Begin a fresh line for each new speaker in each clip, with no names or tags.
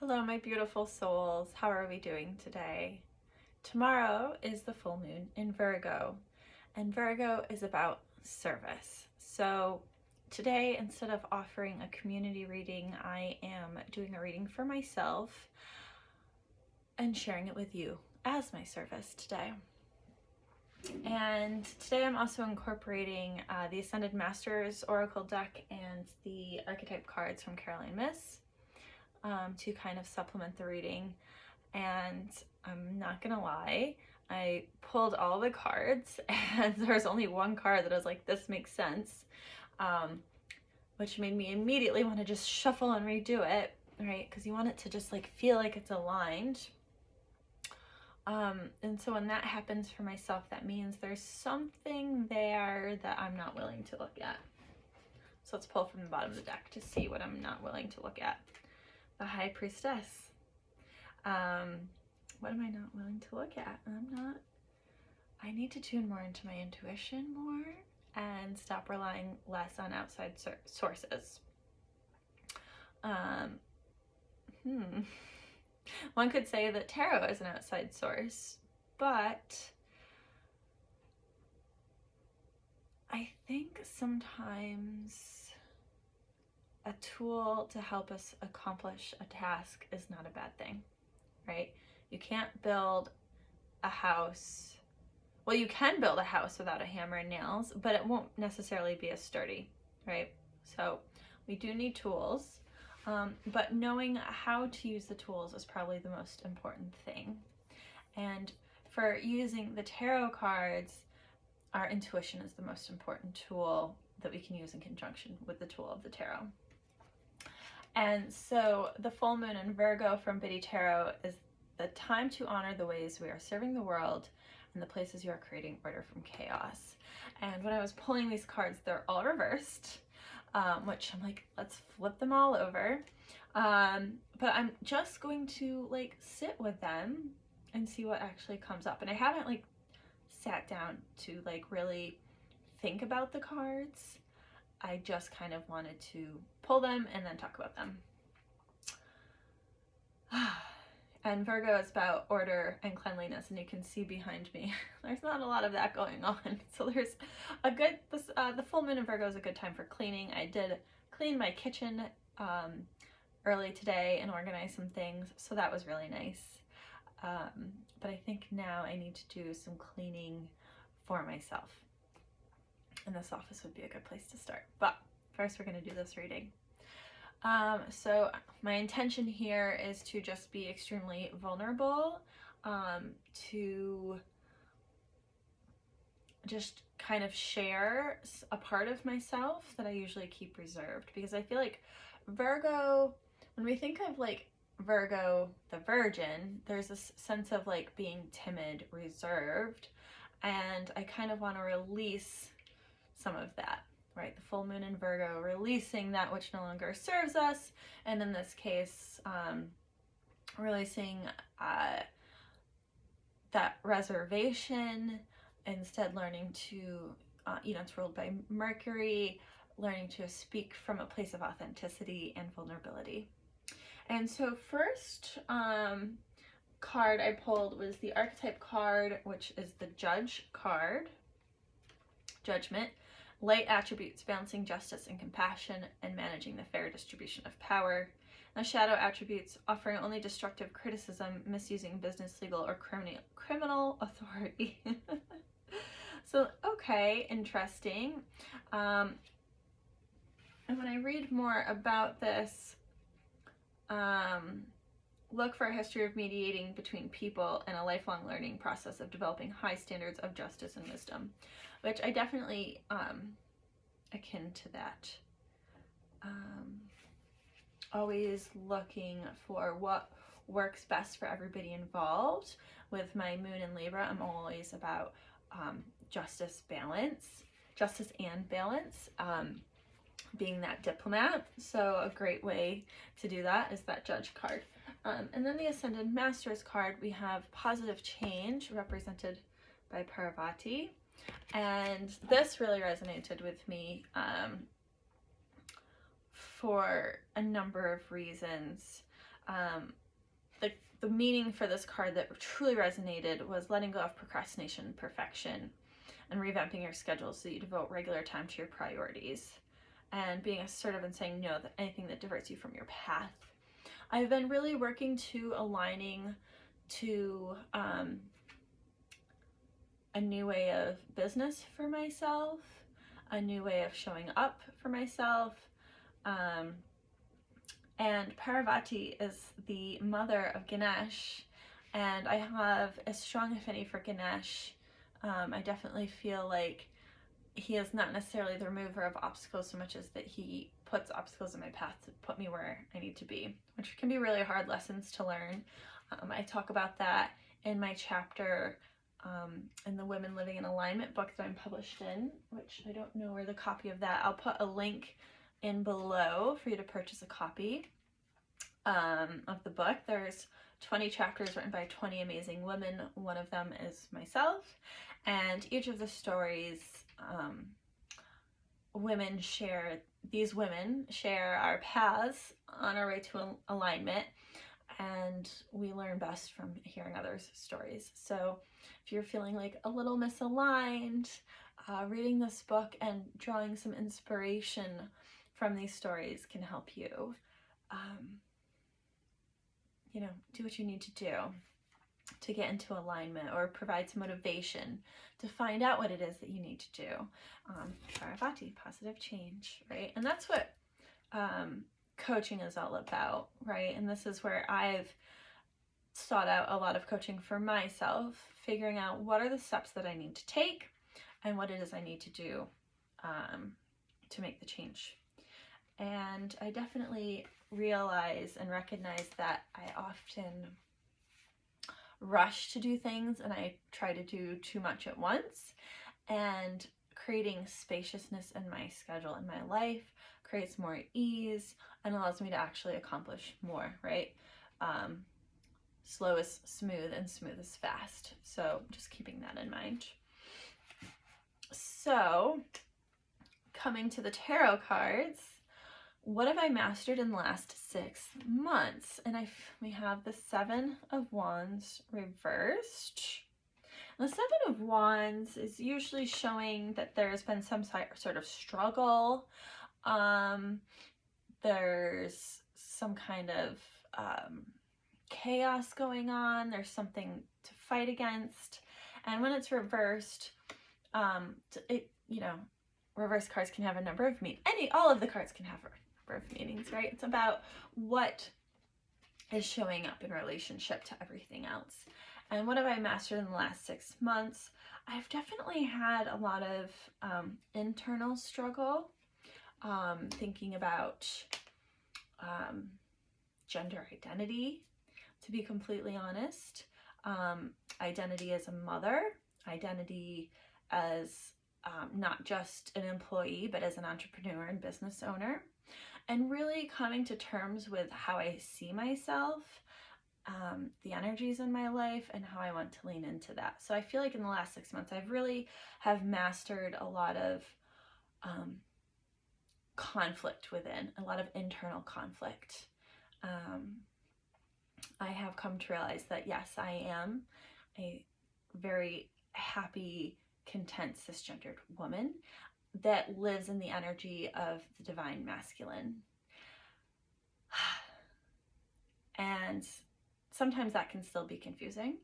Hello, my beautiful souls. How are we doing today? Tomorrow is the full moon in Virgo, and Virgo is about service. So today, instead of offering a community reading, I am doing a reading for myself and sharing it with you as my service today. And today I'm also incorporating the Ascended Masters Oracle deck and the archetype cards from Caroline Myss to kind of supplement the reading. And I'm not gonna lie, I pulled all the cards and there was only one card that I was like, this makes sense, which made me immediately want to just shuffle and redo it, right? Because you want it to just like feel like it's aligned. And so when that happens for myself, that means there's something there that I'm not willing to look at. So let's pull from the bottom of the deck to see what I'm not willing to look at. The High Priestess. What am I not willing to look at? I need to tune more into my intuition more and stop relying less on outside sources. One could say that tarot is an outside source, but I think sometimes a tool to help us accomplish a task is not a bad thing, right? You can't build a house. Well, you can build a house without a hammer and nails, but it won't necessarily be as sturdy, right? So we do need tools, but knowing how to use the tools is probably the most important thing. And for using the tarot cards, our intuition is the most important tool that we can use in conjunction with the tool of the tarot. And so the full moon in Virgo from Biddy Tarot is the time to honor the ways we are serving the world and the places you are creating order from chaos. And when I was pulling these cards, they're all reversed, which I'm like, let's flip them all over. But I'm just going to like sit with them and see what actually comes up. And I haven't like sat down to like really think about the cards. I just kind of wanted to pull them and then talk about them. And Virgo is about order and cleanliness, and you can see behind me, there's not a lot of that going on. So there's a good, the full moon in Virgo is a good time for cleaning. I did clean my kitchen early today and organize some things, so that was really nice. But I think now I need to do some cleaning for myself. And this office would be a good place to start. But first we're going to do this reading. So my intention here is to just be extremely vulnerable, to just kind of share a part of myself that I usually keep reserved, because I feel like Virgo, when we think of like Virgo the Virgin, there's this sense of like being timid, reserved, and I kind of want to release some of that, right? The full moon in Virgo, releasing that which no longer serves us, and in this case, releasing that reservation, instead learning to, it's ruled by Mercury, learning to speak from a place of authenticity and vulnerability. And so first card I pulled was the archetype card, which is the Judge card, Judgment. Light attributes, balancing justice and compassion and managing the fair distribution of power. The shadow attributes, offering only destructive criticism, misusing business, legal, or criminal authority. So, okay, interesting. And when I read more about this, look for a history of mediating between people and a lifelong learning process of developing high standards of justice and wisdom, which I definitely akin to that. Always looking for what works best for everybody involved. With my moon in Libra, I'm always about justice and balance, being that diplomat. So a great way to do that is that Judge card. And then the Ascended Masters card, we have positive change represented by Parvati. And this really resonated with me for a number of reasons. The meaning for this card that truly resonated was letting go of procrastination and perfection and revamping your schedule so that you devote regular time to your priorities and being assertive and saying no to anything that diverts you from your path. I've been really working to aligning to a new way of business for myself, a new way of showing up for myself. And Parvati is the mother of Ganesh, and I have a strong affinity for Ganesh. I definitely feel like he is not necessarily the remover of obstacles so much as that he puts obstacles in my path to put me where I need to be, which can be really hard lessons to learn. I talk about that in my chapter in the Women Living in Alignment book that I'm published in, which I don't know where the copy of that. I'll put a link in below for you to purchase a copy of the book. There's 20 chapters written by 20 amazing women. One of them is myself, and each of the stories these women share our paths on our way to alignment, and we learn best from hearing others' stories. So if you're feeling like a little misaligned, reading this book and drawing some inspiration from these stories can help you, do what you need to do to get into alignment, or provide some motivation to find out what it is that you need to do. Parvati, positive change, right? And that's what coaching is all about, right? And this is where I've sought out a lot of coaching for myself, figuring out what are the steps that I need to take and what it is I need to do to make the change. And I definitely realize and recognize that I often rush to do things and I try to do too much at once, and creating spaciousness in my schedule in my life creates more ease and allows me to actually accomplish more, right? Slow is smooth and smooth is fast. So just keeping that in mind. So coming to the tarot cards, what have I mastered in the last 6 months? And we have the 7 of Wands reversed. And the 7 of Wands is usually showing that there's been some sort of struggle. There's some kind of chaos going on. There's something to fight against. And when it's reversed, reverse cards can have a number of meanings. All of the cards can have of meanings, right? It's about what is showing up in relationship to everything else. And what have I mastered in the last 6 months? I've definitely had a lot of internal struggle, thinking about gender identity, to be completely honest. Identity as a mother, identity as not just an employee, but as an entrepreneur and business owner. And really coming to terms with how I see myself, the energies in my life, and how I want to lean into that. So I feel like in the last 6 months, I've really have mastered a lot of conflict within, a lot of internal conflict. I have come to realize that, yes, I am a very happy, content, cisgendered woman that lives in the energy of the divine masculine. And sometimes that can still be confusing,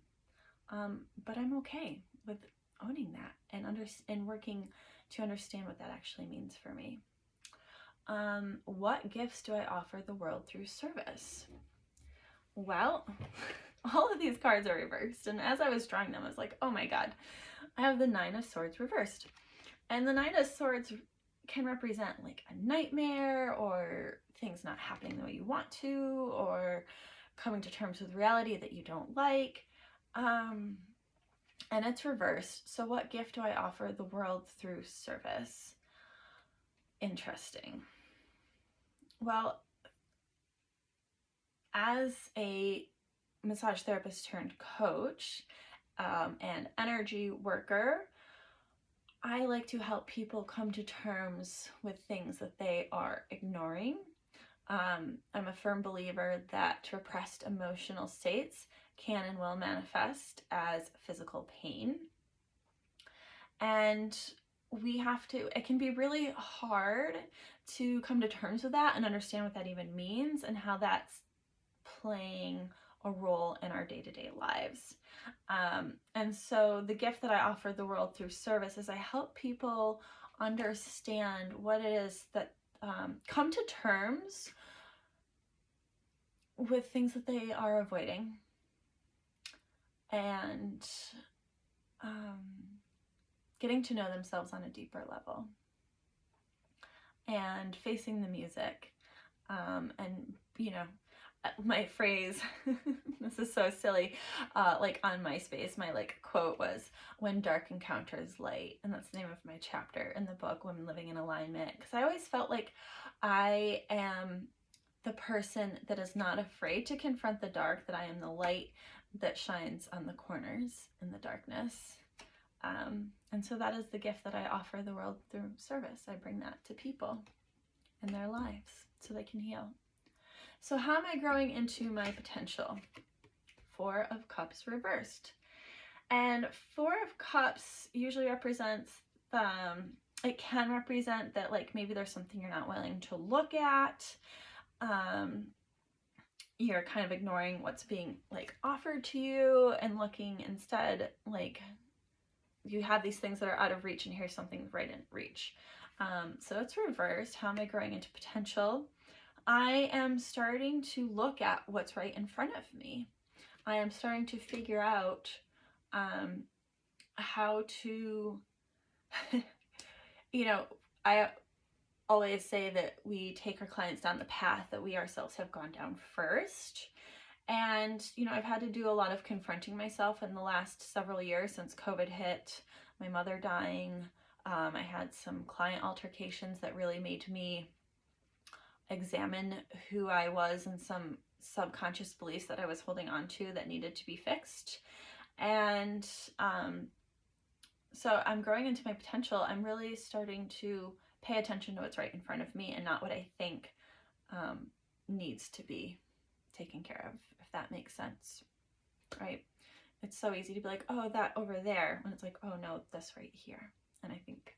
but I'm okay with owning that and working to understand what that actually means for me. What gifts do I offer the world through service? Well, all of these cards are reversed, and as I was drawing them, I was like, oh my god, I have the 9 of Swords reversed. And the 9 of Swords can represent like a nightmare, or things not happening the way you want to, or coming to terms with reality that you don't like. And it's reversed. So what gift do I offer the world through service? Interesting. Well, as a massage therapist turned coach and energy worker, I like to help people come to terms with things that they are ignoring, I'm a firm believer that repressed emotional states can and will manifest as physical pain. And it can be really hard to come to terms with that and understand what that even means and how that's playing a role in our day-to-day lives. And so the gift that I offer the world through service is I help people understand what it is that come to terms with things that they are avoiding, and getting to know themselves on a deeper level, and facing the music. And, you know, my phrase, this is so silly, like on MySpace, my like quote was, "When dark encounters light," and that's the name of my chapter in the book, Women Living in Alignment, because I always felt like I am the person that is not afraid to confront the dark, that I am the light that shines on the corners in the darkness. And so that is the gift that I offer the world through service. I bring that to people in their lives so they can heal. So how am I growing into my potential? Four of Cups reversed. And Four of Cups usually represents, it can represent that like maybe there's something you're not willing to look at. You're kind of ignoring what's being like offered to you and looking instead like you have these things that are out of reach and here's something right in reach. So it's reversed. How am I growing into potential? I am starting to look at what's right in front of me. I am starting to figure out how to, you know, I always say that we take our clients down the path that we ourselves have gone down first. And, you know, I've had to do a lot of confronting myself in the last several years since COVID hit, my mother dying. I had some client altercations that really made me examine who I was and some subconscious beliefs that I was holding on to that needed to be fixed. And so I'm growing into my potential. I'm really starting to pay attention to what's right in front of me and not what I think needs to be taken care of, if that makes sense, right? It's so easy to be like, oh, that over there, when it's like, oh no, this right here. And I think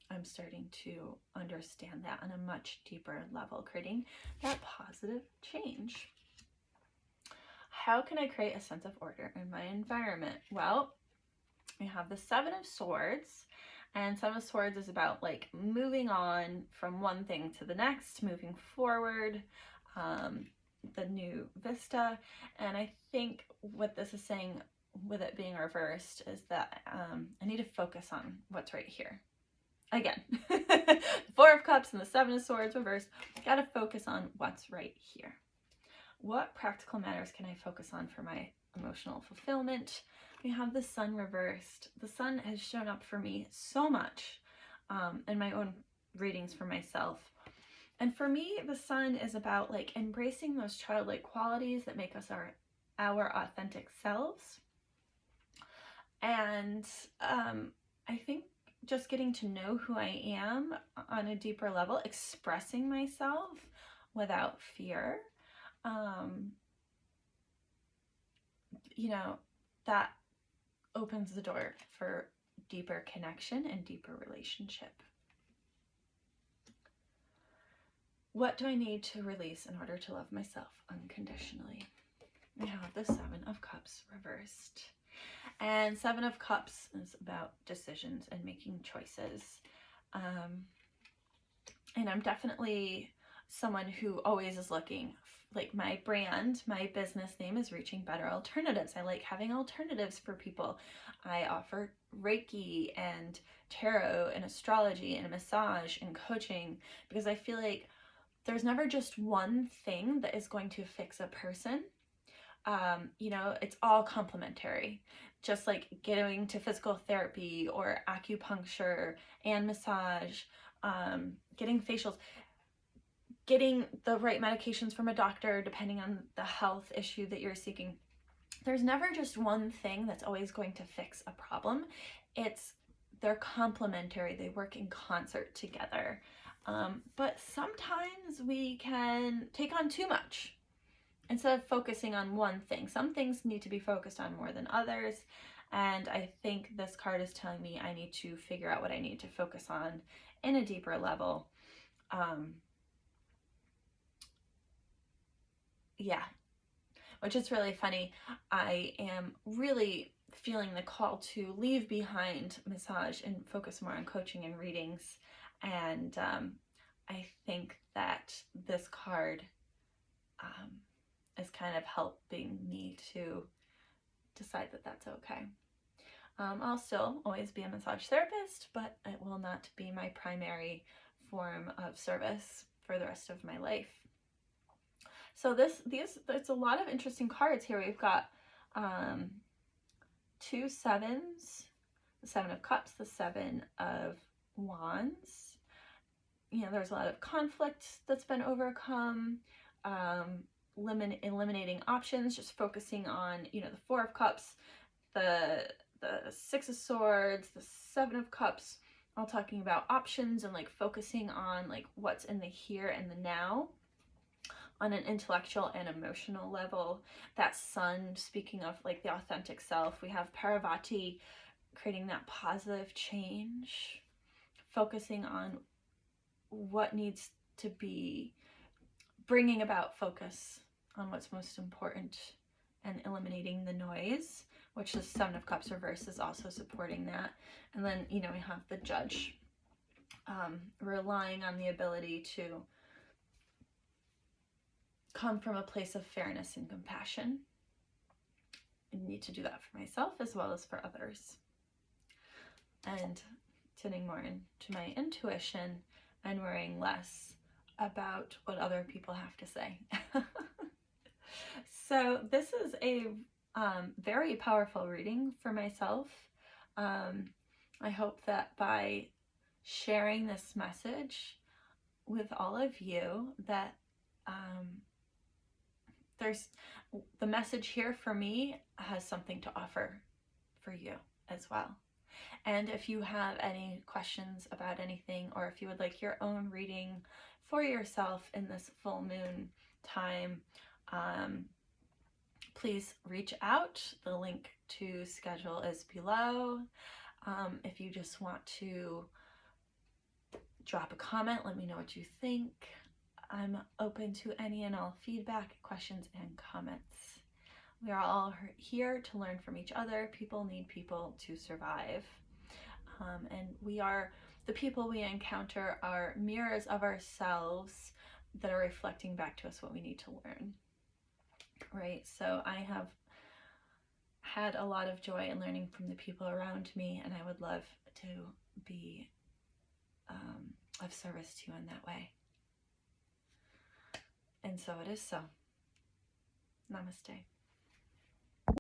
I'm starting to understand that on a much deeper level, creating that positive change. How can I create a sense of order in my environment? Well, we have the Seven of Swords, and Seven of Swords is about like moving on from one thing to the next, moving forward, the new vista. And I think what this is saying with it being reversed is that I need to focus on what's right here. Again, the Four of Cups and the Seven of Swords reversed. Got to focus on what's right here. What practical matters can I focus on for my emotional fulfillment? We have the Sun reversed. The Sun has shown up for me so much in my own readings for myself. And for me, the Sun is about like embracing those childlike qualities that make us our authentic selves. And I think just getting to know who I am on a deeper level, expressing myself without fear, you know, that opens the door for deeper connection and deeper relationship. What do I need to release in order to love myself unconditionally? We have the Seven of Cups reversed. And Seven of Cups is about decisions and making choices. And I'm definitely someone who always is looking, like my brand, my business name is Reaching Better Alternatives. I like having alternatives for people. I offer Reiki and tarot and astrology and massage and coaching because I feel like there's never just one thing that is going to fix a person. You know, it's all complementary. Just like going to physical therapy or acupuncture and massage, getting facials, getting the right medications from a doctor depending on the health issue that you're seeking. There's never just one thing that's always going to fix a problem. They're complementary. They work in concert together. But sometimes we can take on too much instead of focusing on one thing. Some things need to be focused on more than others. And I think this card is telling me I need to figure out what I need to focus on in a deeper level. Yeah, which is really funny. I am really feeling the call to leave behind massage and focus more on coaching and readings. And I think that this card is kind of helping me to decide that that's okay. I'll still always be a massage therapist, but it will not be my primary form of service for the rest of my life. So there's a lot of interesting cards here. We've got 2 sevens, the 7 of Cups, the 7 of Wands. You know, there's a lot of conflict that's been overcome, eliminating options, just focusing on, you know, the 4 of Cups, the 6 of Swords, the 7 of Cups, all talking about options and like focusing on like what's in the here and the now on an intellectual and emotional level. That Sun, speaking of like the authentic self. We have Parvati, creating that positive change, focusing on what needs to be, bringing about focus on what's most important and eliminating the noise, which the 7 of Cups reverse is also supporting that. And then, you know, we have the Judge, relying on the ability to come from a place of fairness and compassion. I need to do that for myself as well as for others. And tuning more into my intuition and worrying less about what other people have to say. So this is a very powerful reading for myself. I hope that by sharing this message with all of you, that there's the message here for me has something to offer for you as well. And if you have any questions about anything, or if you would like your own reading for yourself in this full moon time, please reach out. The link to schedule is below. If you just want to drop a comment, let me know what you think. I'm open to any and all feedback, questions, and comments. We are all here to learn from each other. People need people to survive. And the people we encounter are mirrors of ourselves that are reflecting back to us what we need to learn. Right? So I have had a lot of joy in learning from the people around me, and I would love to be of service to you in that way. And so it is so. Namaste.